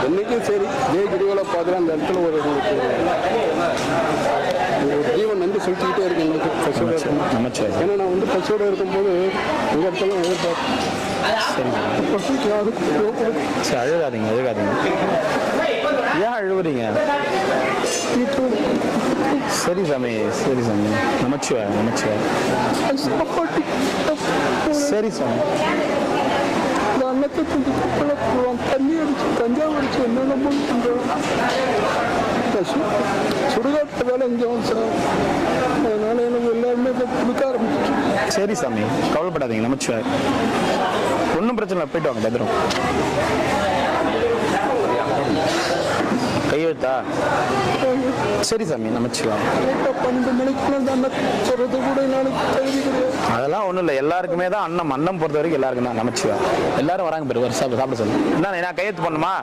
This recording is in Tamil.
என்னைக்கும் சரி ஜெய கிரிவலை பார்த்துட்டு அந்த இடத்துல ஒரு ஜீவன் வந்து செலுத்திக்கிட்டே இருக்கு எனக்கு பசியோட இருக்கும். ஏன்னா நான் வந்து பசியோட இருக்கும்போது இந்த இடத்துல எதிர்பார்ப்பேன். சரி அழுகாதீங்க அழுகாதீங்க. ஏன் அழுவுறீங்க? சரி சாமி சரி சாமி. நமச்சிவாய் நமச்சிவாய். சரி சாமி. அன்னத்தை கொஞ்சம் தண்ணி அடிச்சு தஞ்சாவூர் அடிச்சு என்னென்ன பண்ணுறோம். சுடுகாட்டு வேலை இங்கே சார். அதனால எனக்கு எல்லாருமே கொடுக்க ஆரம்பிச்சு. சரி சாமி கவலைப்படாதீங்க. நமச்சிவாய். ஒன்றும் பிரச்சனை இல்லை. போயிட்டு வாங்க பத்திரம். கையெழுத்தா? சரி சாமி நமச்சிவாய். 12 மணிக்கு சொல்றது கூட தகுதி கிடையாது. அதெல்லாம் ஒன்றும் இல்லை. எல்லாருக்குமே தான் அன்னம் பொறுத்த வரைக்கும் எல்லாருக்கும் தான். நமச்சிவாய். எல்லாரும் வராங்க பேர் சாப்பிட சொல்லு. என்ன நான் கையெழுத்து பண்ணுமா?